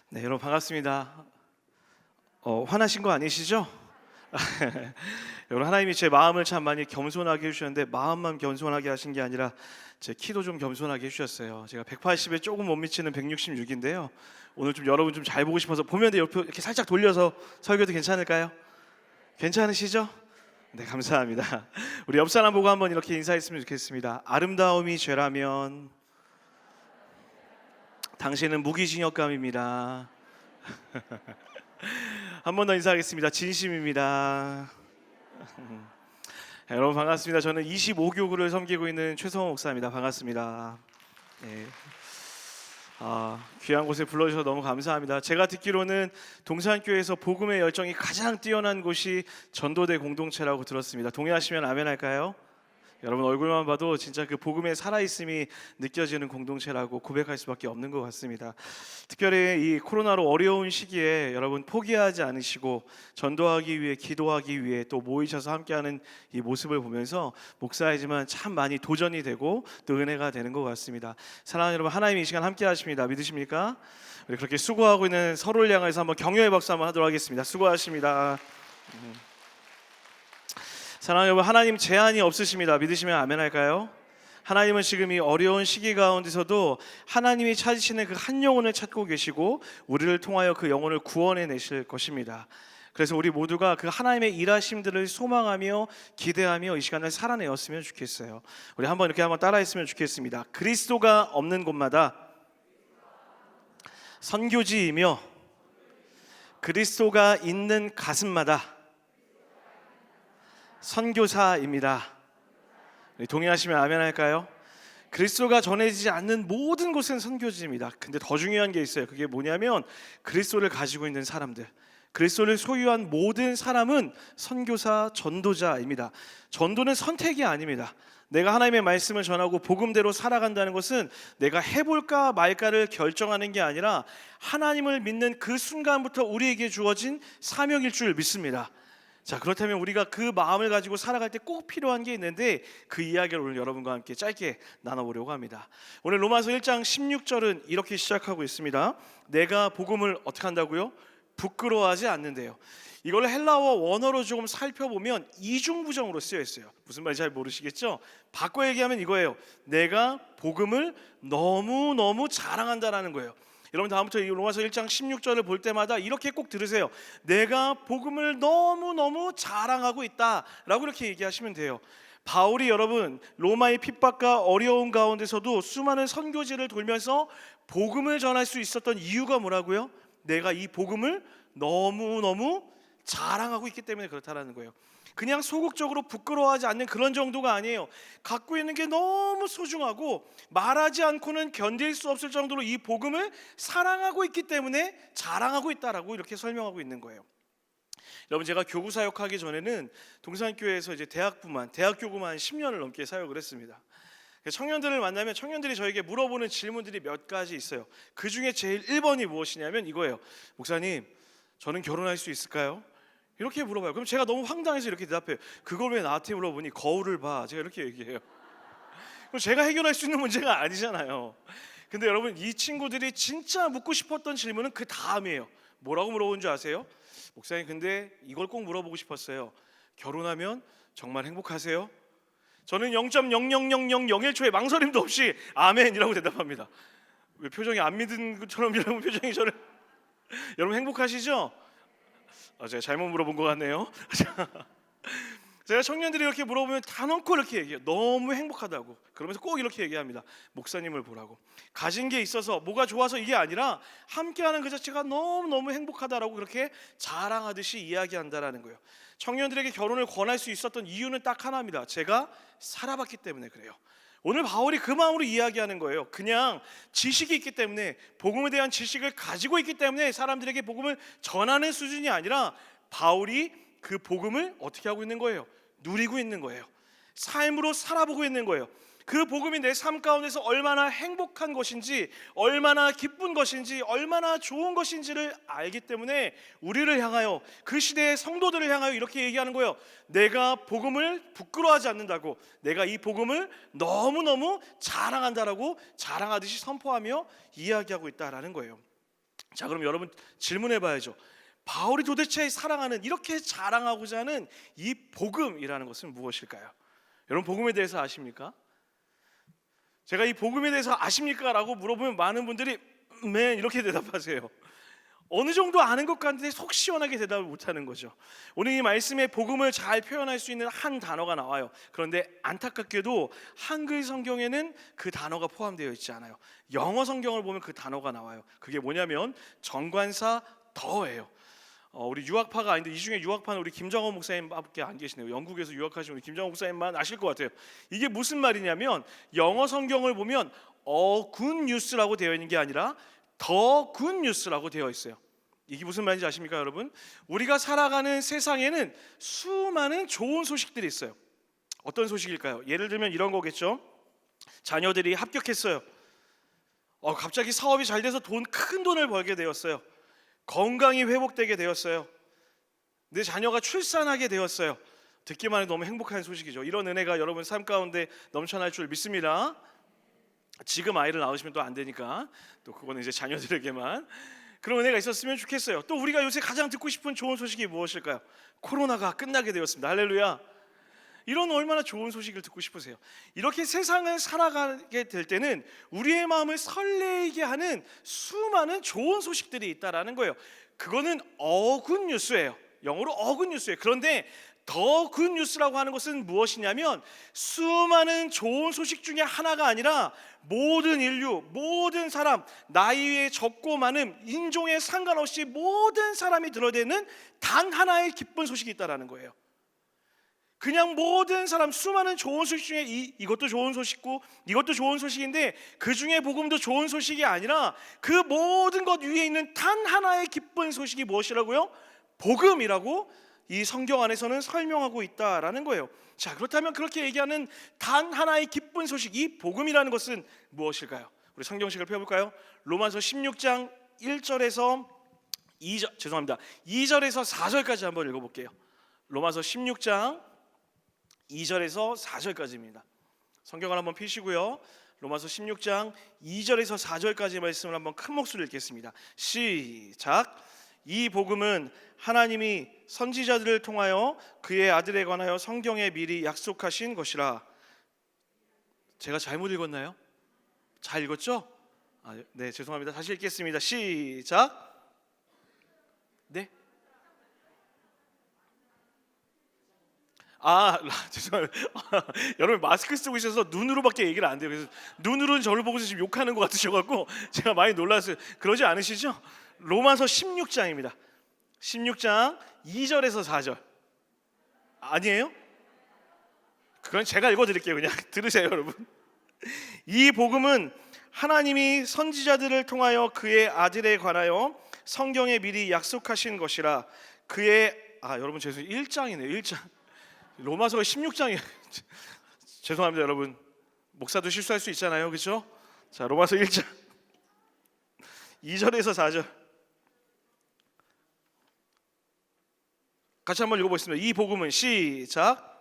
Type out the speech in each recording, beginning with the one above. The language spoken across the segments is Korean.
네, 여러분 반갑습니다. 화나신 거 아니시죠? 여러분, 하나님이 제 마음을 참 많이 겸손하게 해주셨는데, 마음만 겸손하게 하신 게 아니라 제 키도 좀 겸손하게 해주셨어요. 제가 180에 조금 못 미치는 166인데요. 오늘 좀 여러분 좀 잘 보고 싶어서 보면 돼 옆에 이렇게 살짝 돌려서 설교도 괜찮을까요? 괜찮으시죠? 네, 감사합니다. 우리 옆 사람 보고 한번 이렇게 인사했으면 좋겠습니다. 아름다움이 죄라면 당신은 무기징역감입니다. 한 번 더 인사하겠습니다. 진심입니다. 여러분 반갑습니다. 저는 25교구를 섬기고 있는 최성호 목사입니다. 반갑습니다. 네. 귀한 곳에 불러주셔서 너무 감사합니다. 제가 듣기로는 동산교회에서 복음의 열정이 가장 뛰어난 곳이 전도대 공동체라고 들었습니다. 동의하시면 아멘 할까요? 여러분 얼굴만 봐도 진짜 그 복음의 살아있음이 느껴지는 공동체라고 고백할 수밖에 없는 것 같습니다. 특별히 이 코로나로 어려운 시기에 여러분 포기하지 않으시고 전도하기 위해 기도하기 위해 또 모이셔서 함께하는 이 모습을 보면서 목사이지만 참 많이 도전이 되고 또 은혜가 되는 것 같습니다. 사랑하는 여러분, 하나님이 이 시간 함께 하십니다. 믿으십니까? 우리 그렇게 수고하고 있는 서로를 향해서 한번 격려의 박수 한번 하도록 하겠습니다. 수고하십니다. 사랑하는 여러분, 하나님 제한이 없으십니다. 믿으시면 아멘 할까요? 하나님은 지금 이 어려운 시기 가운데서도 하나님이 찾으시는 그 한 영혼을 찾고 계시고 우리를 통하여 그 영혼을 구원해 내실 것입니다. 그래서 우리 모두가 그 하나님의 일하심들을 소망하며 기대하며 이 시간을 살아내었으면 좋겠어요. 우리 한번 이렇게 한번 따라했으면 좋겠습니다. 그리스도가 없는 곳마다 선교지이며 그리스도가 있는 가슴마다 선교사입니다. 동의하시면 아멘 할까요? 그리스도가 전해지지 않는 모든 곳은 선교지입니다. 근데 더 중요한 게 있어요. 그게 뭐냐면 그리스도를 가지고 있는 사람들, 그리스도를 소유한 모든 사람은 선교사, 전도자입니다. 전도는 선택이 아닙니다. 내가 하나님의 말씀을 전하고 복음대로 살아간다는 것은 내가 해볼까 말까를 결정하는 게 아니라 하나님을 믿는 그 순간부터 우리에게 주어진 사명일 줄 믿습니다. 자, 그렇다면 우리가 그 마음을 가지고 살아갈 때 꼭 필요한 게 있는데 그 이야기를 오늘 여러분과 함께 짧게 나눠보려고 합니다. 오늘 로마서 1장 16절은 이렇게 시작하고 있습니다. 내가 복음을 어떻게 한다고요? 부끄러워하지 않는데요. 이걸 헬라어 원어로 조금 살펴보면 이중부정으로 쓰여 있어요. 무슨 말인지 잘 모르시겠죠? 바꿔 얘기하면 이거예요. 내가 복음을 너무너무 자랑한다라는 거예요. 여러분 다음부터 이 로마서 1장 16절을 볼 때마다 이렇게 꼭 들으세요. 내가 복음을 너무너무 자랑하고 있다라고 이렇게 얘기하시면 돼요. 바울이 여러분 로마의 핍박과 어려운 가운데서도 수많은 선교지를 돌면서 복음을 전할 수 있었던 이유가 뭐라고요? 내가 이 복음을 너무너무 자랑하고 있기 때문에 그렇다라는 거예요. 그냥 소극적으로 부끄러워하지 않는 그런 정도가 아니에요. 갖고 있는 게 너무 소중하고 말하지 않고는 견딜 수 없을 정도로 이 복음을 사랑하고 있기 때문에 자랑하고 있다라고 이렇게 설명하고 있는 거예요. 여러분, 제가 교구 사역하기 전에는 동산교회에서 이제 대학교구만 10년을 넘게 사역을 했습니다. 청년들을 만나면 청년들이 저에게 물어보는 질문들이 몇 가지 있어요. 그 중에 제일 1번이 무엇이냐면 이거예요. 목사님, 저는 결혼할 수 있을까요? 이렇게 물어봐요. 그럼 제가 너무 황당해서 이렇게 대답해요. 그걸 왜 나한테 물어보니? 거울을 봐. 제가 이렇게 얘기해요. 그럼 제가 해결할 수 있는 문제가 아니잖아요. 근데 여러분, 이 친구들이 진짜 묻고 싶었던 질문은 그 다음이에요. 뭐라고 물어본 줄 아세요? 목사님, 근데 이걸 꼭 물어보고 싶었어요. 결혼하면 정말 행복하세요? 저는 0.00001초의 망설임도 없이 아멘이라고 대답합니다. 왜 표정이 안 믿은 것처럼 여러분 표정이 저를 여러분 행복하시죠? 제가 잘못 물어본 것 같네요. 제가 청년들이 이렇게 물어보면 단언코 이렇게 얘기해요. 너무 행복하다고. 그러면서 꼭 이렇게 얘기합니다. 목사님을 보라고. 가진 게 있어서 뭐가 좋아서 이게 아니라 함께하는 그 자체가 너무너무 행복하다라고 그렇게 자랑하듯이 이야기한다라는 거예요. 청년들에게 결혼을 권할 수 있었던 이유는 딱 하나입니다. 제가 살아봤기 때문에 그래요. 오늘 바울이 그 마음으로 이야기하는 거예요. 그냥 지식이 있기 때문에, 복음에 대한 지식을 가지고 있기 때문에 사람들에게 복음을 전하는 수준이 아니라 바울이 그 복음을 어떻게 하고 있는 거예요? 누리고 있는 거예요. 삶으로 살아보고 있는 거예요. 그 복음이 내 삶 가운데서 얼마나 행복한 것인지, 얼마나 기쁜 것인지, 얼마나 좋은 것인지를 알기 때문에 우리를 향하여, 그 시대의 성도들을 향하여 이렇게 얘기하는 거예요. 내가 복음을 부끄러워하지 않는다고, 내가 이 복음을 너무너무 자랑한다라고 자랑하듯이 선포하며 이야기하고 있다라는 거예요. 자, 그럼 여러분 질문해 봐야죠. 바울이 도대체 사랑하는, 이렇게 자랑하고자 하는 이 복음이라는 것은 무엇일까요? 여러분 복음에 대해서 아십니까? 제가 이 복음에 대해서 아십니까? 라고 물어보면 많은 분들이 네 이렇게 대답하세요. 어느 정도 아는 것 같은데 속 시원하게 대답을 못하는 거죠. 오늘 이 말씀에 복음을 잘 표현할 수 있는 한 단어가 나와요. 그런데 안타깝게도 한글 성경에는 그 단어가 포함되어 있지 않아요. 영어 성경을 보면 그 단어가 나와요. 그게 뭐냐면 정관사 더예요. 우리 유학파가 아닌데 이 중에 유학파는 우리 김정호 목사님밖에 안 계시네요. 영국에서 유학하신 우리 김정호 목사님만 아실 것 같아요. 이게 무슨 말이냐면 영어 성경을 보면 굿 뉴스라고 되어 있는 게 아니라 더 굿 뉴스라고 되어 있어요. 이게 무슨 말인지 아십니까 여러분? 우리가 살아가는 세상에는 수많은 좋은 소식들이 있어요. 어떤 소식일까요? 예를 들면 이런 거겠죠. 자녀들이 합격했어요. 갑자기 사업이 잘 돼서 큰 돈을 벌게 되었어요. 건강이 회복되게 되었어요. 내 자녀가 출산하게 되었어요. 듣기만 해도 너무 행복한 소식이죠. 이런 은혜가 여러분 삶 가운데 넘쳐날 줄 믿습니다. 지금 아이를 낳으시면 또 안 되니까 또 그거는 이제 자녀들에게만 그런 은혜가 있었으면 좋겠어요. 또 우리가 요새 가장 듣고 싶은 좋은 소식이 무엇일까요? 코로나가 끝나게 되었습니다. 할렐루야. 이런 얼마나 좋은 소식을 듣고 싶으세요? 이렇게 세상을 살아가게 될 때는 우리의 마음을 설레게 하는 수많은 좋은 소식들이 있다라는 거예요. 그거는 굿 뉴스예요. 영어로 굿 뉴스예요. 그런데 더 굿 뉴스라고 하는 것은 무엇이냐면 수많은 좋은 소식 중에 하나가 아니라 모든 인류, 모든 사람, 나이에 적고 많음, 인종에 상관없이 모든 사람이 들어대는 단 하나의 기쁜 소식이 있다라는 거예요. 그냥 모든 사람, 수많은 좋은 소식 중에 이것도 좋은 소식이고 이것도 좋은 소식인데 그 중에 복음도 좋은 소식이 아니라 그 모든 것 위에 있는 단 하나의 기쁜 소식이 무엇이라고요? 복음이라고 이 성경 안에서는 설명하고 있다라는 거예요. 자, 그렇다면 그렇게 얘기하는 단 하나의 기쁜 소식, 이 복음이라는 것은 무엇일까요? 우리 성경식을 펴볼까요? 로마서 16장 1절에서 2절에서 4절까지 한번 읽어볼게요. 로마서 16장 2절에서 4절까지입니다. 성경을 한번 펴시고요. 로마서 16장 2절에서 4절까지 말씀을 한번 큰 목소리로 읽겠습니다. 시작. 이 복음은 하나님이 선지자들을 통하여 그의 아들에 관하여 성경에 미리 약속하신 것이라. 제가 잘못 읽었나요? 잘 읽었죠? 네, 죄송합니다. 다시 읽겠습니다. 시작. 네. 죄송합니다. 여러분 마스크 쓰고 있어서 눈으로밖에 얘기를 안 돼요. 그래서 눈으로는 저를 보고서 지금 욕하는 것 같으셔갖고 제가 많이 놀랐어요. 그러지 않으시죠? 로마서 16장입니다. 16장 2절에서 4절 아니에요? 그건 제가 읽어드릴게요. 그냥 들으세요 여러분. 이 복음은 하나님이 선지자들을 통하여 그의 아들에 관하여 성경에 미리 약속하신 것이라. 그의 여러분 죄송해요. 1장이네요. 1장. 로마서가 16장이에요. 죄송합니다 여러분. 목사도 실수할 수 있잖아요. 그렇죠? 자, 로마서 1장 2절에서 4절 같이 한번 읽어보겠습니다. 이 복음은 시작.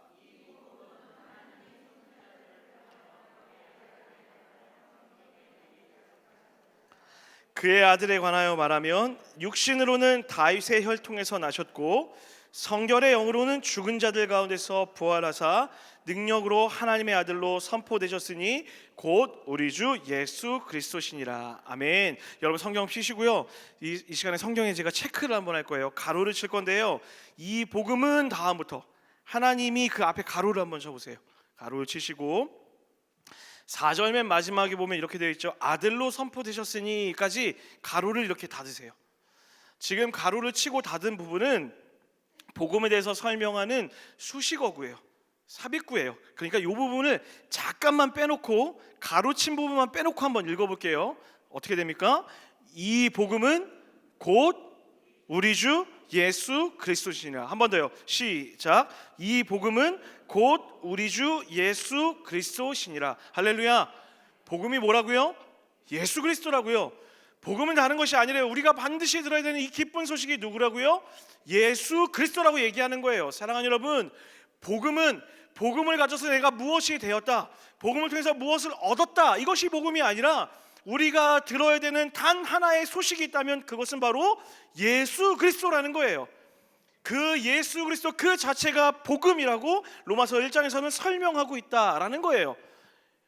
그의 아들에 관하여 말하면 육신으로는 다윗의 혈통에서 나셨고 성결의 영으로는 죽은 자들 가운데서 부활하사 능력으로 하나님의 아들로 선포되셨으니 곧 우리 주 예수 그리스도시니라. 아멘. 여러분 성경 펴시고요. 이 시간에 성경에 제가 체크를 한번 할 거예요. 가로를 칠 건데요. 이 복음은 다음부터 하나님이 그 앞에 가로를 한번 쳐보세요. 가로를 치시고 4절 맨 마지막에 보면 이렇게 되어 있죠. 아들로 선포되셨으니까지 가로를 이렇게 닫으세요. 지금 가로를 치고 닫은 부분은 복음에 대해서 설명하는 수식어구예요. 삽입구예요. 그러니까 이 부분을 잠깐만 빼놓고 가로친 부분만 빼놓고 한번 읽어볼게요. 어떻게 됩니까? 이 복음은 곧 우리 주 예수 그리스도시니라. 한 번 더요. 시작. 이 복음은 곧 우리 주 예수 그리스도시니라. 할렐루야. 복음이 뭐라고요? 예수 그리스도라고요. 복음은 다른 것이 아니래요. 우리가 반드시 들어야 되는 이 기쁜 소식이 누구라고요? 예수 그리스도라고 얘기하는 거예요. 사랑하는 여러분, 복음을 가져서 내가 무엇이 되었다, 복음을 통해서 무엇을 얻었다, 이것이 복음이 아니라 우리가 들어야 되는 단 하나의 소식이 있다면 그것은 바로 예수 그리스도라는 거예요. 그 예수 그리스도 그 자체가 복음이라고 로마서 1장에서는 설명하고 있다라는 거예요.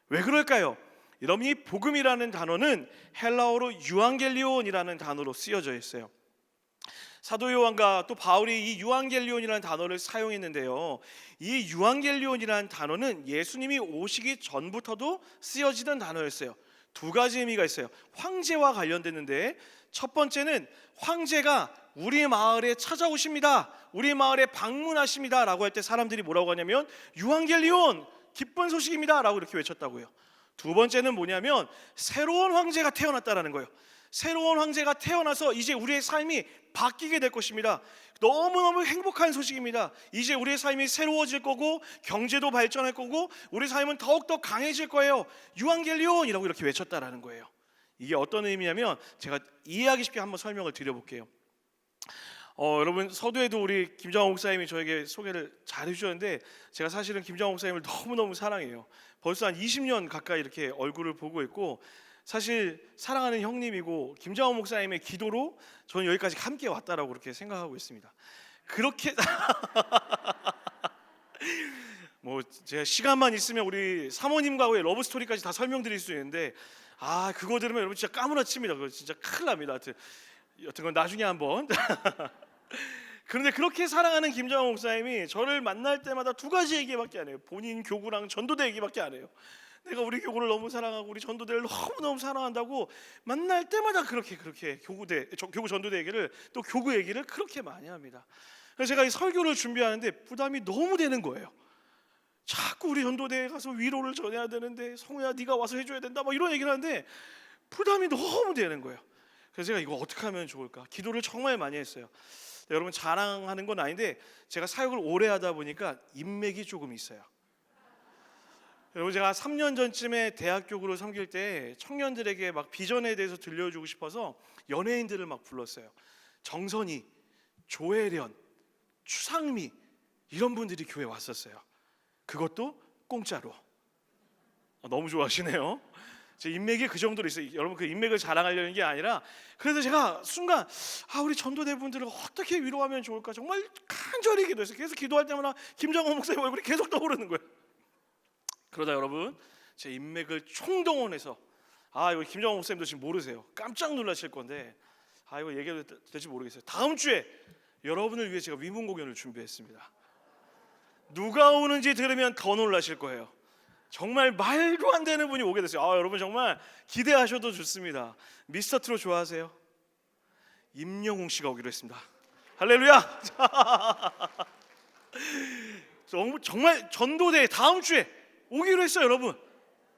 왜 그럴까요? 여러분, 이 복음이라는 단어는 헬라어로 유앙겔리온이라는 단어로 쓰여져 있어요. 사도 요한과 또 바울이 이 유앙겔리온이라는 단어를 사용했는데요, 이 유앙겔리온이라는 단어는 예수님이 오시기 전부터도 쓰여지던 단어였어요. 두 가지 의미가 있어요. 황제와 관련됐는데, 첫 번째는 황제가 우리 마을에 찾아오십니다, 우리 마을에 방문하십니다 라고 할 때 사람들이 뭐라고 하냐면 유앙겔리온, 기쁜 소식입니다 라고 이렇게 외쳤다고요. 두 번째는 뭐냐면 새로운 황제가 태어났다라는 거예요. 새로운 황제가 태어나서 이제 우리의 삶이 바뀌게 될 것입니다. 너무너무 행복한 소식입니다. 이제 우리의 삶이 새로워질 거고 경제도 발전할 거고 우리 삶은 더욱더 강해질 거예요. 유앙겔리온이라고 이렇게 외쳤다라는 거예요. 이게 어떤 의미냐면 제가 이해하기 쉽게 한번 설명을 드려볼게요. 여러분, 서두에도 우리 김정환 목사님이 저에게 소개를 잘 해주셨는데, 제가 사실은 김정환 목사님을 너무너무 사랑해요. 벌써 한 20년 가까이 이렇게 얼굴을 보고 있고, 사실 사랑하는 형님이고 김정환 목사님의 기도로 저는 여기까지 함께 왔다라고 그렇게 생각하고 있습니다. 그렇게 뭐 제가 시간만 있으면 우리 사모님과의 러브 스토리까지 다 설명드릴 수 있는데, 그거 들으면 여러분 진짜 까무러칩니다. 그거 진짜 큰일 납니다. 여튼 건 나중에 한번. 그런데 그렇게 사랑하는 김정환 목사님이 저를 만날 때마다 두 가지 얘기밖에 안 해요. 본인 교구랑 전도대 얘기밖에 안 해요. 내가 우리 교구를 너무 사랑하고 우리 전도대를 너무너무 사랑한다고 만날 때마다 그렇게 교구 전도대 얘기를, 또 교구 얘기를 그렇게 많이 합니다. 그래서 제가 이 설교를 준비하는데 부담이 너무 되는 거예요. 자꾸 우리 전도대에 가서 위로를 전해야 되는데, 성우야 네가 와서 해줘야 된다 막 이런 얘기를 하는데 부담이 너무 되는 거예요. 그래서 제가 이거 어떻게 하면 좋을까 기도를 정말 많이 했어요. 여러분, 자랑하는 건 아닌데 제가 사역을 오래 하다 보니까 인맥이 조금 있어요. 여러분, 제가 3년 전쯤에 대학교구를 섬길 때 청년들에게 막 비전에 대해서 들려주고 싶어서 연예인들을 막 불렀어요. 정선이, 조혜련, 추상미 이런 분들이 교회에 왔었어요. 그것도 공짜로. 너무 좋아하시네요. 제 인맥이 그 정도로 있어요. 여러분, 그 인맥을 자랑하려는 게 아니라, 그래서 제가 순간 우리 전도대분들을 어떻게 위로하면 좋을까 정말 간절히 기도했어요. 계속 기도할 때마다 김정환 목사님 얼굴이 계속 떠오르는 거예요. 그러다 여러분, 제 인맥을 총동원해서, 이거 김정환 목사님도 지금 모르세요. 깜짝 놀라실 건데, 이거 얘기해도 될지 모르겠어요. 다음 주에 여러분을 위해 제가 위문 공연을 준비했습니다. 누가 오는지 들으면 더 놀라실 거예요. 정말 말도 안 되는 분이 오게 됐어요. 여러분 정말 기대하셔도 좋습니다. 미스터 트롯 좋아하세요? 임영웅 씨가 오기로 했습니다. 할렐루야. 정말 전도대 다음 주에 오기로 했어요. 여러분,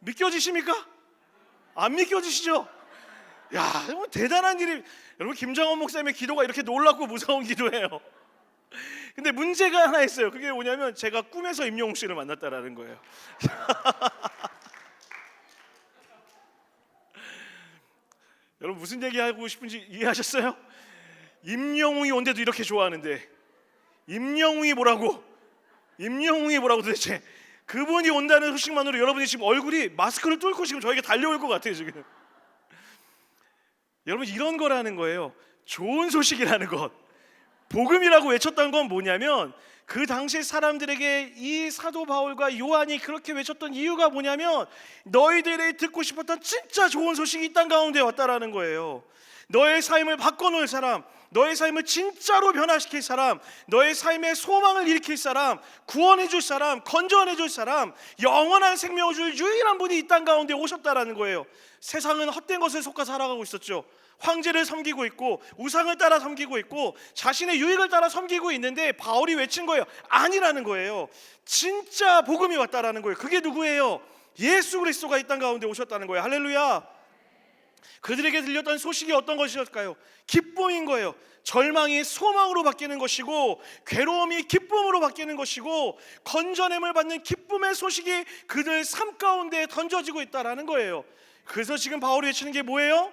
믿겨지십니까? 안 믿겨지시죠? 정말 대단한 일이. 여러분, 김정환 목사님의 기도가 이렇게 놀랍고 무서운 기도예요. 근데 문제가 하나 있어요. 그게 뭐냐면 제가 꿈에서 임영웅 씨를 만났다라는 거예요. 여러분, 무슨 얘기하고 싶은지 이해하셨어요? 임영웅이 온데도 이렇게 좋아하는데 임영웅이 뭐라고 도대체. 그분이 온다는 소식만으로 여러분이 지금 얼굴이 마스크를 뚫고 지금 저에게 달려올 것 같아요 지금. 여러분, 이런 거라는 거예요. 좋은 소식이라는 것. 복음이라고 외쳤던 건 뭐냐면, 그 당시 사람들에게 이 사도 바울과 요한이 그렇게 외쳤던 이유가 뭐냐면, 너희들이 듣고 싶었던 진짜 좋은 소식이 이 땅 가운데 왔다라는 거예요. 너의 삶을 바꿔놓을 사람, 너의 삶을 진짜로 변화시킬 사람, 너의 삶의 소망을 일으킬 사람, 구원해줄 사람, 건져내줄 사람, 영원한 생명을 줄 유일한 분이 이 땅 가운데 오셨다라는 거예요. 세상은 헛된 것에 속아 살아가고 있었죠. 황제를 섬기고 있고 우상을 따라 섬기고 있고 자신의 유익을 따라 섬기고 있는데, 바울이 외친 거예요. 아니라는 거예요. 진짜 복음이 왔다라는 거예요. 그게 누구예요? 예수 그리스도가 이 땅 가운데 오셨다는 거예요. 할렐루야. 그들에게 들렸던 소식이 어떤 것이었을까요? 기쁨인 거예요. 절망이 소망으로 바뀌는 것이고, 괴로움이 기쁨으로 바뀌는 것이고, 건져냄을 받는 기쁨의 소식이 그들 삶 가운데 던져지고 있다라는 거예요. 그래서 지금 바울이 외치는 게 뭐예요?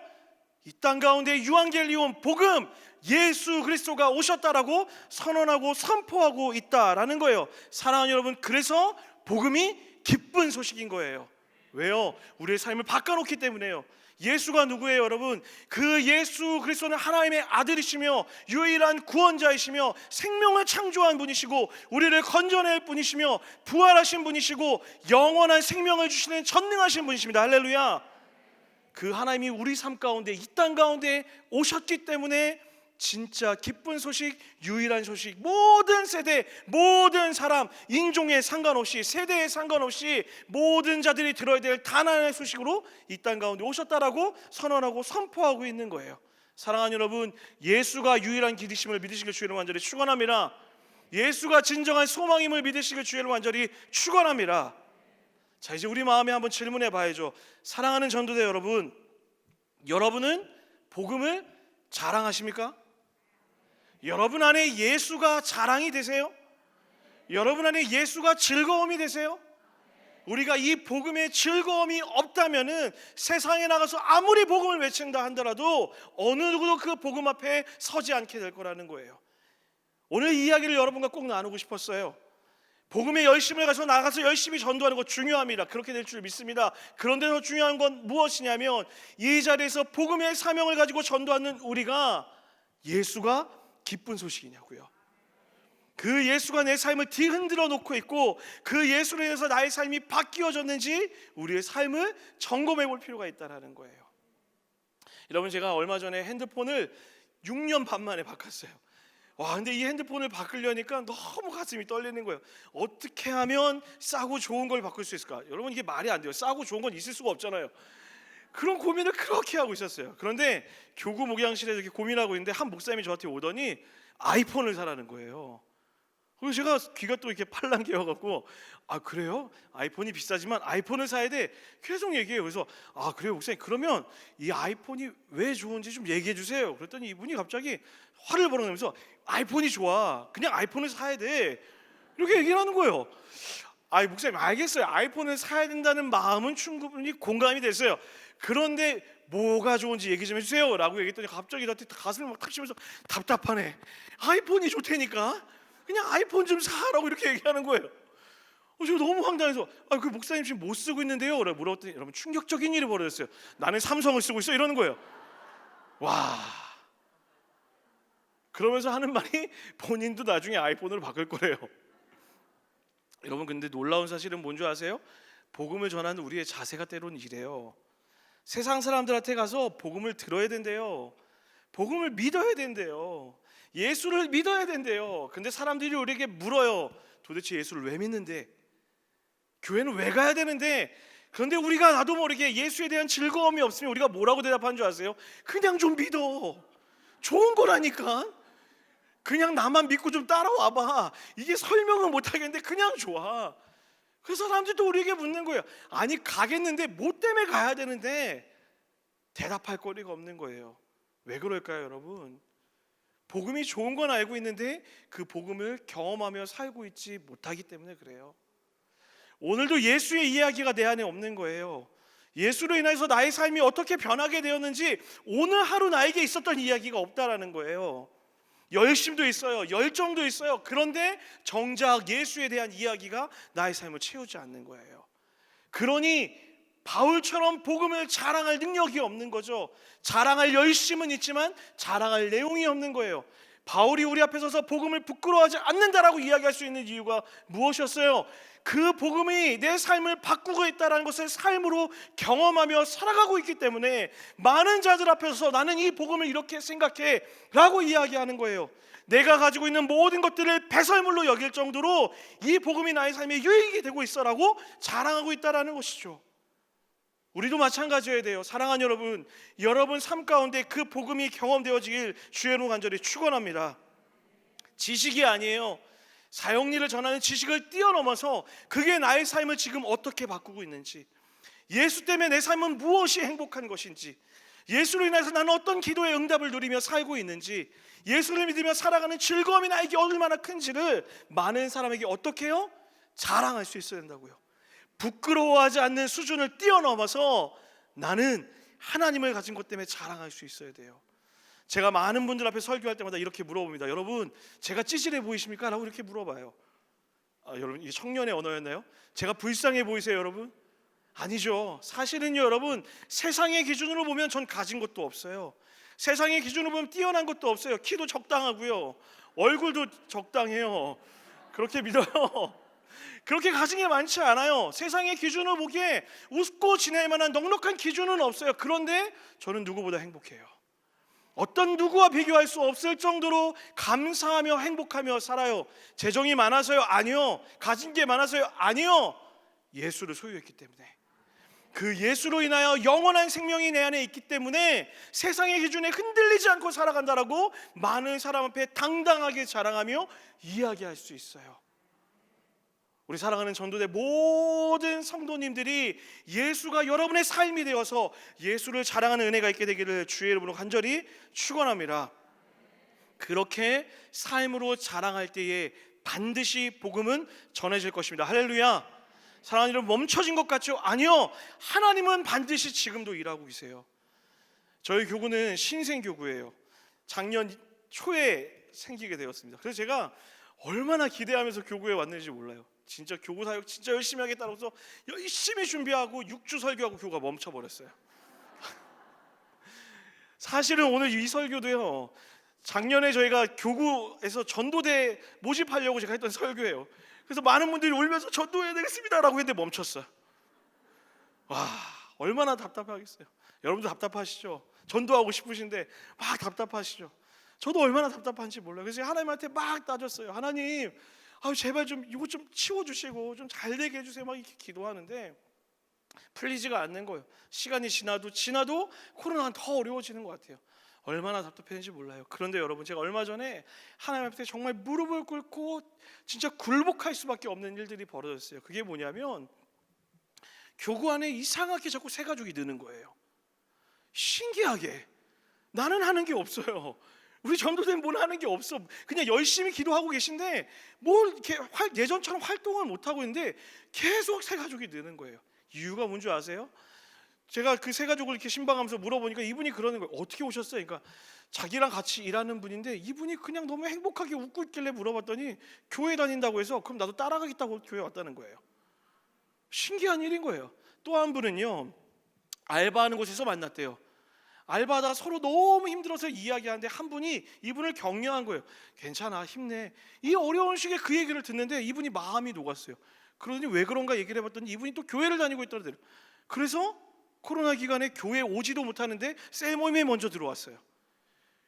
이 땅 가운데 유앙겔리온, 복음, 예수 그리스도가 오셨다라고 선언하고 선포하고 있다라는 거예요. 사랑하는 여러분, 그래서 복음이 기쁜 소식인 거예요. 왜요? 우리의 삶을 바꿔놓기 때문에요. 예수가 누구예요, 여러분? 그 예수 그리스도는 하나님의 아들이시며 유일한 구원자이시며 생명을 창조한 분이시고 우리를 건져낼 분이시며 부활하신 분이시고 영원한 생명을 주시는 전능하신 분이십니다. 할렐루야. 그 하나님이 우리 삶 가운데 이 땅 가운데 오셨기 때문에 진짜 기쁜 소식, 유일한 소식, 모든 세대, 모든 사람, 인종에 상관없이, 세대에 상관없이 모든 자들이 들어야 될 단 하나의 소식으로 이 땅 가운데 오셨다라고 선언하고 선포하고 있는 거예요. 사랑하는 여러분, 예수가 유일한 길이심을 믿으시길 주의를 완전히 축원합니다. 예수가 진정한 소망임을 믿으시길 주의를 완전히 축원합니다. 자, 이제 우리 마음에 한번 질문해 봐야죠. 사랑하는 전도대 여러분, 여러분은 복음을 자랑하십니까? 여러분 안에 예수가 자랑이 되세요? 여러분 안에 예수가 즐거움이 되세요? 우리가 이 복음에 즐거움이 없다면은 세상에 나가서 아무리 복음을 외친다 한다라도 어느 누구도 그 복음 앞에 서지 않게 될 거라는 거예요. 오늘 이 이야기를 여러분과 꼭 나누고 싶었어요. 복음의 열심을 가서 나가서 열심히 전도하는 것 중요합니다. 그렇게 될 줄 믿습니다. 그런데 더 중요한 건 무엇이냐면 이 자리에서 복음의 사명을 가지고 전도하는 우리가 예수가 기쁜 소식이냐고요. 그 예수가 내 삶을 뒤흔들어 놓고 있고 그 예수로 인해서 나의 삶이 바뀌어졌는지 우리의 삶을 점검해 볼 필요가 있다는 거예요. 여러분, 제가 얼마 전에 핸드폰을 6년 반 만에 바꿨어요. 와, 근데 이 핸드폰을 바꾸려니까 너무 가슴이 떨리는 거예요. 어떻게 하면 싸고 좋은 걸 바꿀 수 있을까? 여러분, 이게 말이 안 돼요. 싸고 좋은 건 있을 수가 없잖아요. 그런 고민을 그렇게 하고 있었어요. 그런데 교구 목양실에서 이렇게 고민하고 있는데 한 목사님이 저한테 오더니 아이폰을 사라는 거예요. 그래서 제가 귀가 또 이렇게 팔랑귀여갖고 아, 그래요? 아이폰이 비싸지만 아이폰을 사야 돼. 계속 얘기해요. 그래서 아, 그래요 목사님, 그러면 이 아이폰이 왜 좋은지 좀 얘기해 주세요. 그랬더니 이분이 갑자기 화를 벌어내면서 아이폰이 좋아, 그냥 아이폰을 사야 돼, 이렇게 얘기를 하는 거예요. 아, 목사님 알겠어요. 아이폰을 사야 된다는 마음은 충분히 공감이 됐어요. 그런데 뭐가 좋은지 얘기 좀 해주세요 라고 얘기했더니 갑자기 나한테 가슴을 막 탁 치면서 답답하네, 아이폰이 좋다니까 그냥 아이폰 좀 사라고 이렇게 얘기하는 거예요. 제가 너무 황당해서 아, 그 목사님 지금 못 쓰고 있는데요 라고 물어봤더니 여러분, 충격적인 일이 벌어졌어요. 나는 삼성을 쓰고 있어 이러는 거예요. 와, 그러면서 하는 말이 본인도 나중에 아이폰으로 바꿀 거래요. 여러분, 근데 놀라운 사실은 뭔지 아세요? 복음을 전하는 우리의 자세가 때로는 이래요. 세상 사람들한테 가서 복음을 들어야 된대요. 복음을 믿어야 된대요. 예수를 믿어야 된대요. 근데 사람들이 우리에게 물어요. 도대체 예수를 왜 믿는데? 교회는 왜 가야 되는데? 그런데 우리가 나도 모르게 예수에 대한 즐거움이 없으면 우리가 뭐라고 대답하는 줄 아세요? 그냥 좀 믿어. 좋은 거라니까. 그냥 나만 믿고 좀 따라와봐. 이게 설명은 못하겠는데 그냥 좋아. 그래서 사람들도 우리에게 묻는 거예요. 아니, 가겠는데 뭐 때문에 가야 되는데? 대답할 거리가 없는 거예요. 왜 그럴까요, 여러분? 복음이 좋은 건 알고 있는데 그 복음을 경험하며 살고 있지 못하기 때문에 그래요. 오늘도 예수의 이야기가 내 안에 없는 거예요. 예수로 인해서 나의 삶이 어떻게 변하게 되었는지 오늘 하루 나에게 있었던 이야기가 없다라는 거예요. 열심도 있어요, 열정도 있어요. 그런데 정작 예수에 대한 이야기가 나의 삶을 채우지 않는 거예요. 그러니 바울처럼 복음을 자랑할 능력이 없는 거죠. 자랑할 열심은 있지만 자랑할 내용이 없는 거예요. 바울이 우리 앞에 서서 복음을 부끄러워하지 않는다라고 이야기할 수 있는 이유가 무엇이었어요? 그 복음이 내 삶을 바꾸고 있다는 것을 삶으로 경험하며 살아가고 있기 때문에 많은 자들 앞에서 나는 이 복음을 이렇게 생각해 라고 이야기하는 거예요. 내가 가지고 있는 모든 것들을 배설물로 여길 정도로 이 복음이 나의 삶에 유익이 되고 있어라고 자랑하고 있다는 것이죠. 우리도 마찬가지여야 돼요. 사랑하는 여러분, 여러분 삶 가운데 그 복음이 경험되어지길 주의로 간절히 축원합니다. 지식이 아니에요. 사형리를 전하는 지식을 뛰어넘어서 그게 나의 삶을 지금 어떻게 바꾸고 있는지, 예수 때문에 내 삶은 무엇이 행복한 것인지, 예수로 인해서 나는 어떤 기도의 응답을 누리며 살고 있는지, 예수를 믿으며 살아가는 즐거움이 나에게 얼마나 큰지를 많은 사람에게 어떻게 해요? 자랑할 수 있어야 된다고요. 부끄러워하지 않는 수준을 뛰어넘어서 나는 하나님을 가진 것 때문에 자랑할 수 있어야 돼요. 제가 많은 분들 앞에 설교할 때마다 이렇게 물어봅니다. 여러분, 제가 찌질해 보이십니까? 라고 이렇게 물어봐요. 여러분, 이게 청년의 언어였나요? 제가 불쌍해 보이세요, 여러분? 아니죠. 사실은요, 여러분, 세상의 기준으로 보면 전 가진 것도 없어요. 세상의 기준으로 보면 뛰어난 것도 없어요. 키도 적당하고요, 얼굴도 적당해요. 그렇게 믿어요. 그렇게 가진 게 많지 않아요. 세상의 기준으로 보기에 웃고 지낼 만한 넉넉한 기준은 없어요. 그런데 저는 누구보다 행복해요. 어떤 누구와 비교할 수 없을 정도로 감사하며 행복하며 살아요. 재정이 많아서요? 아니요. 가진 게 많아서요? 아니요. 예수를 소유했기 때문에, 그 예수로 인하여 영원한 생명이 내 안에 있기 때문에 세상의 기준에 흔들리지 않고 살아간다라고 많은 사람 앞에 당당하게 자랑하며 이야기할 수 있어요. 우리 사랑하는 전도대 모든 성도님들이 예수가 여러분의 삶이 되어서 예수를 자랑하는 은혜가 있게 되기를 주의 이름으로 간절히 축원합니다. 그렇게 삶으로 자랑할 때에 반드시 복음은 전해질 것입니다. 할렐루야. 사랑하는 여러분, 멈춰진 것 같죠? 아니요. 하나님은 반드시 지금도 일하고 계세요. 저희 교구는 신생교구예요. 작년 초에 생기게 되었습니다. 그래서 제가 얼마나 기대하면서 교구에 왔는지 몰라요. 진짜 교구 사역 진짜 열심히 하겠다고 해서 열심히 준비하고 6주 설교하고 교구가 멈춰버렸어요. 사실은 오늘 이 설교도요, 작년에 저희가 교구에서 전도대 모집하려고 제가 했던 설교예요. 그래서 많은 분들이 울면서 전도해야 되겠습니다라고 했는데 멈췄어요. 와, 얼마나 답답하겠어요. 여러분도 답답하시죠? 전도하고 싶으신데 막 답답하시죠? 저도 얼마나 답답한지 몰라요. 그래서 하나님한테 막 따졌어요. 하나님, 제발 좀 이거 좀 치워주시고 좀 잘 되게 해주세요. 막 이렇게 기도하는데 풀리지가 않는 거예요. 시간이 지나도 코로나는 더 어려워지는 것 같아요. 얼마나 답답했는지 몰라요. 그런데 여러분, 제가 얼마 전에 하나님 앞에 정말 무릎을 꿇고 진짜 굴복할 수밖에 없는 일들이 벌어졌어요. 그게 뭐냐면, 교구 안에 이상하게 자꾸 새 가족이 느는 거예요. 신기하게. 나는 하는 게 없어요. 우리 전도된 뭘 하는 게 없어. 그냥 열심히 기도하고 계신데 뭘 이렇게 예전처럼 활동을 못 하고 있는데 계속 새 가족이 느는 거예요. 이유가 뭔지 아세요? 제가 그 새 가족을 이렇게 신방하면서 물어보니까 이분이 그러는 거예요. 어떻게 오셨어요? 그러니까 자기랑 같이 일하는 분인데 이분이 그냥 너무 행복하게 웃고 있길래 물어봤더니 교회 다닌다고 해서 그럼 나도 따라가겠다고 교회 왔다는 거예요. 신기한 일인 거예요. 또 한 분은요, 알바하는 곳에서 만났대요. 알바하다가 서로 너무 힘들어서 이야기하는데 한 분이 이분을 격려한 거예요. 괜찮아, 힘내. 이 어려운 시기에 그 얘기를 듣는데 이분이 마음이 녹았어요. 그러더니 왜 그런가 얘기를 해봤더니 이분이 또 교회를 다니고 있더래요. 그래서 코로나 기간에 교회에 오지도 못하는데 셀 모임에 먼저 들어왔어요.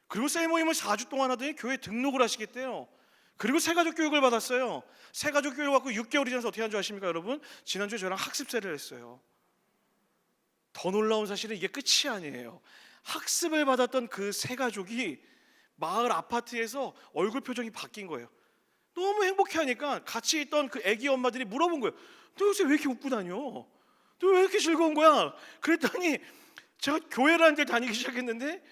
그리고 셀 모임을 4주 동안 하더니 교회에 등록을 하시겠대요. 그리고 새가족 교육을 받았어요. 새가족 교육을 받고 6개월이 지나서 어떻게 한 줄 아십니까 여러분? 지난주에 저랑 학습제를 했어요. 더 놀라운 사실은 이게 끝이 아니에요. 학습을 받았던 그 새가족이 마을 아파트에서 얼굴 표정이 바뀐 거예요. 너무 행복해하니까 같이 있던 그 애기 엄마들이 물어본 거예요. 너 요새 왜 이렇게 웃고 다녀? 너 왜 이렇게 즐거운 거야? 그랬더니 제가 교회라는 데 다니기 시작했는데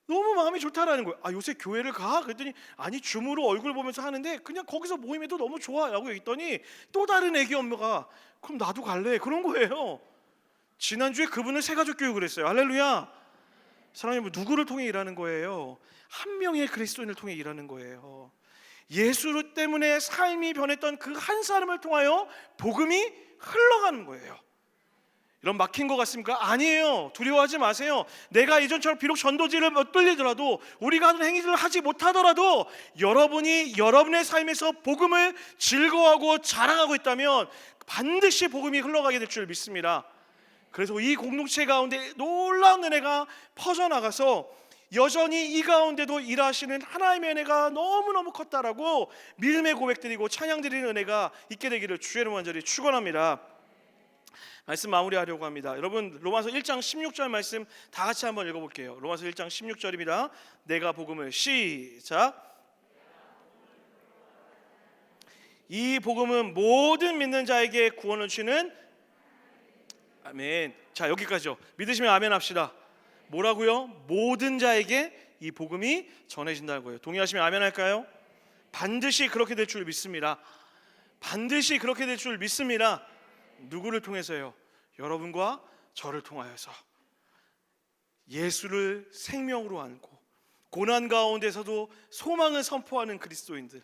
너무 마음이 좋다라는 거예요. 요새 교회를 가? 그랬더니 아니, 줌으로 얼굴 보면서 하는데 그냥 거기서 모임해도 너무 좋아 라고 했더니 또 다른 애기 엄마가 그럼 나도 갈래? 그런 거예요. 지난주에 그분을 새가족 교육을 했어요. 할렐루야. 사랑하는 여러분, 누구를 통해 일하는 거예요? 한 명의 그리스도인을 통해 일하는 거예요. 예수 때문에 삶이 변했던 그 한 사람을 통하여 복음이 흘러가는 거예요. 이런 막힌 것 같습니까? 아니에요. 두려워하지 마세요. 내가 이전처럼 비록 전도지를 못 돌리더라도, 우리가 하는 행위들을 하지 못하더라도 여러분이 여러분의 삶에서 복음을 즐거워하고 자랑하고 있다면 반드시 복음이 흘러가게 될 줄 믿습니다. 그래서 이 공동체 가운데 놀라운 은혜가 퍼져나가서 여전히 이 가운데도 일하시는 하나님의 은혜가 너무너무 컸다라고 믿음의 고백드리고 찬양드리는 은혜가 있게 되기를 주의 이름으로 간절히 축원합니다. 말씀 마무리하려고 합니다. 여러분, 로마서 1장 16절 말씀 다 같이 한번 읽어볼게요. 로마서 1장 16절입니다. 내가 복음을 시작. 이 복음은 모든 믿는 자에게 구원을 주는, 아멘. 자, 여기까지요. 믿으시면 아멘 합시다. 뭐라고요? 모든 자에게 이 복음이 전해진다고요. 동의하시면 아멘 할까요? 반드시 그렇게 될 줄 믿습니다. 반드시 그렇게 될 줄 믿습니다. 누구를 통해서요? 여러분과 저를 통하여서 예수를 생명으로 안고 고난 가운데서도 소망을 선포하는 그리스도인들,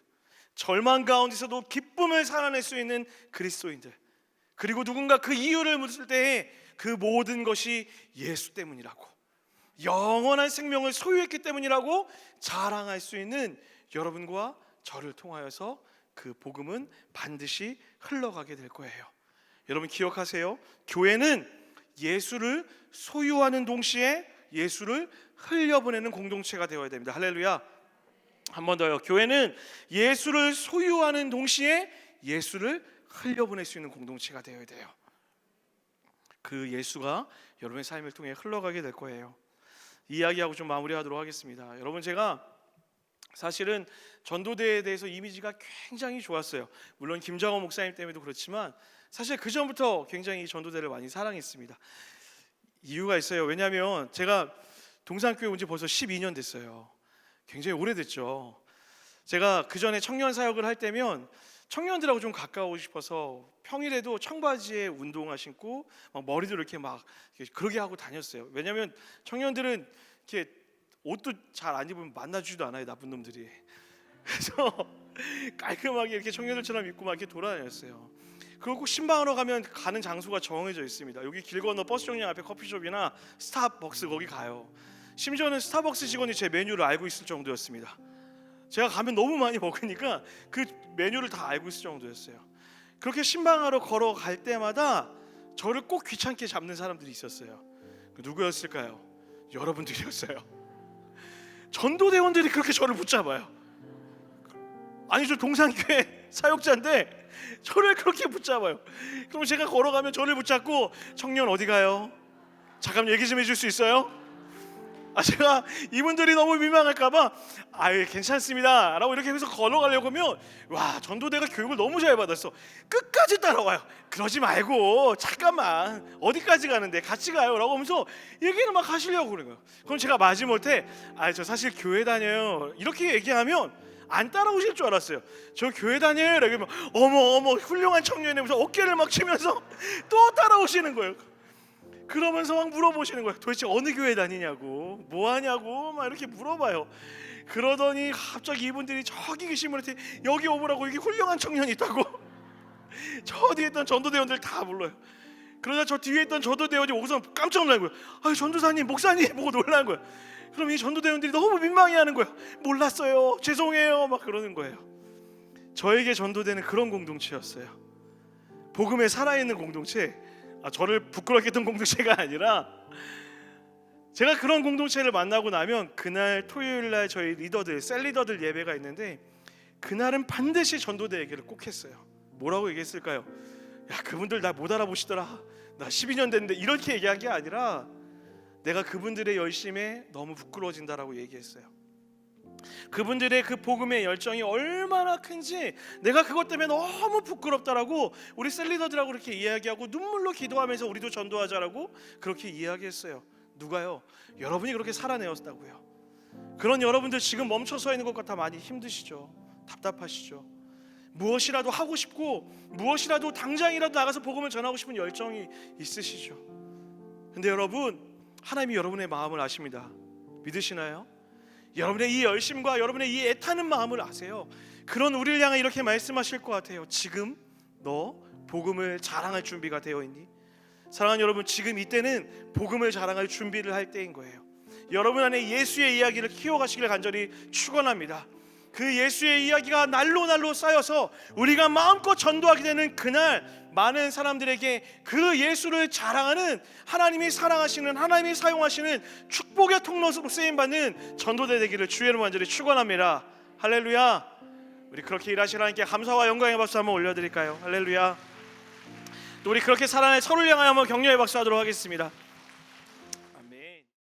절망 가운데서도 기쁨을 살아낼 수 있는 그리스도인들, 그리고 누군가 그 이유를 묻을 때에 그 모든 것이 예수 때문이라고, 영원한 생명을 소유했기 때문이라고 자랑할 수 있는 여러분과 저를 통하여서 그 복음은 반드시 흘러가게 될 거예요. 여러분 기억하세요. 교회는 예수를 소유하는 동시에 예수를 흘려보내는 공동체가 되어야 됩니다. 할렐루야. 한 번 더요. 교회는 예수를 소유하는 동시에 예수를 흘려보낼 수 있는 공동체가 되어야 돼요. 그 예수가 여러분의 삶을 통해 흘러가게 될 거예요. 이야기하고 좀 마무리하도록 하겠습니다. 여러분, 제가 사실은 전도대에 대해서 이미지가 굉장히 좋았어요. 물론 김장호 목사님 때문에도 그렇지만 사실 그 전부터 굉장히 전도대를 많이 사랑했습니다. 이유가 있어요. 왜냐하면 제가 동산교회 온 지 벌써 12년 됐어요. 굉장히 오래됐죠. 제가 그 전에 청년 사역을 할 때면 청년들하고 좀 가까우고 싶어서 평일에도 청바지에 운동화 신고 막 머리도 이렇게 막 그러게 하고 다녔어요. 왜냐하면 청년들은 이렇게 옷도 잘 안 입으면 만나주지도 않아요, 나쁜 놈들이. 그래서 깔끔하게 이렇게 청년들처럼 입고 막 이렇게 돌아다녔어요. 그리고 신방하러 가면 가는 장소가 정해져 있습니다. 여기 길 건너 버스 정류장 앞에 커피숍이나 스타벅스 거기 가요. 심지어는 스타벅스 직원이 제 메뉴를 알고 있을 정도였습니다. 제가 가면 너무 많이 먹으니까 그 메뉴를 다 알고 있을 정도였어요. 그렇게 신방하러 걸어갈 때마다 저를 꼭 귀찮게 잡는 사람들이 있었어요. 누구였을까요? 여러분들이었어요. 전도대원들이 그렇게 저를 붙잡아요. 아니, 저 동산교회 사역자인데 저를 그렇게 붙잡아요. 그럼 제가 걸어가면 저를 붙잡고 청년 어디 가요? 잠깐 얘기 좀 해줄 수 있어요? 제가 이분들이 너무 민망할까봐 괜찮습니다 라고 이렇게 해서 걸어가려고 하면 와, 전도대가 교육을 너무 잘 받았어. 끝까지 따라와요. 그러지 말고 잠깐만 어디까지 가는데 같이 가요 라고 하면서 얘기를 막 하시려고 그러는 거예요. 그럼 제가 마지못해 저 사실 교회 다녀요 이렇게 얘기하면 안 따라오실 줄 알았어요. 저 교회 다녀요 라고 하면 어머 훌륭한 청년이면서 어깨를 막 치면서 또 따라오시는 거예요. 그러면서 막 물어보시는 거예요. 도대체 어느 교회 다니냐고, 뭐 하냐고 막 이렇게 물어봐요. 그러더니 갑자기 이분들이 저기 계신 분한테 여기 오보라고, 여기 훌륭한 청년이 있다고 저 뒤에 있던 전도대원들 다 불러요. 그러자 저 뒤에 있던 전도대원이 오고서 깜짝 놀란 거예요. 전도사님, 목사님 보고 놀란 거예요. 그럼 이 전도대원들이 너무 민망해하는 거예요. 몰랐어요, 죄송해요 막 그러는 거예요. 저에게 전도대는 그런 공동체였어요. 복음에 살아있는 공동체. 저를 부끄럽게 했던 공동체가 아니라 제가 그런 공동체를 만나고 나면 그날 토요일날 저희 리더들, 셀리더들 예배가 있는데 그날은 반드시 전도대 얘기를 꼭 했어요. 뭐라고 얘기했을까요? 그분들 나 못 알아보시더라, 나 12년 됐는데, 이렇게 얘기한 게 아니라 내가 그분들의 열심에 너무 부끄러워진다라고 얘기했어요. 그분들의 그 복음의 열정이 얼마나 큰지 내가 그것 때문에 너무 부끄럽다라고 우리 셀리더들하고 그렇게 이야기하고 눈물로 기도하면서 우리도 전도하자라고 그렇게 이야기했어요. 누가요? 여러분이 그렇게 살아내었다고요. 그런 여러분들 지금 멈춰 서 있는 것 같아 많이 힘드시죠? 답답하시죠? 무엇이라도 하고 싶고 무엇이라도 당장이라도 나가서 복음을 전하고 싶은 열정이 있으시죠? 근데 여러분, 하나님이 여러분의 마음을 아십니다. 믿으시나요? 여러분의 이 열심과 여러분의 이 애타는 마음을 아세요. 그런 우리를 향해 이렇게 말씀하실 것 같아요. 지금 너 복음을 자랑할 준비가 되어 있니? 사랑하는 여러분, 지금 이때는 복음을 자랑할 준비를 할 때인 거예요. 여러분 안에 예수의 이야기를 키워가시길 간절히 축원합니다. 그 예수의 이야기가 날로 쌓여서 우리가 마음껏 전도하게 되는 그날, 많은 사람들에게 그 예수를 자랑하는, 하나님이 사랑하시는, 하나님이 사용하시는 축복의 통로로 쓰임받는 전도대 되기를 주의 이름으로 간절히 축원합니다. 할렐루야. 우리 그렇게 일하시는 하나님께 감사와 영광의 박수 한번 올려드릴까요? 할렐루야. 또 우리 그렇게 살아내 서로를 향하여 한번 격려의 박수하도록 하겠습니다.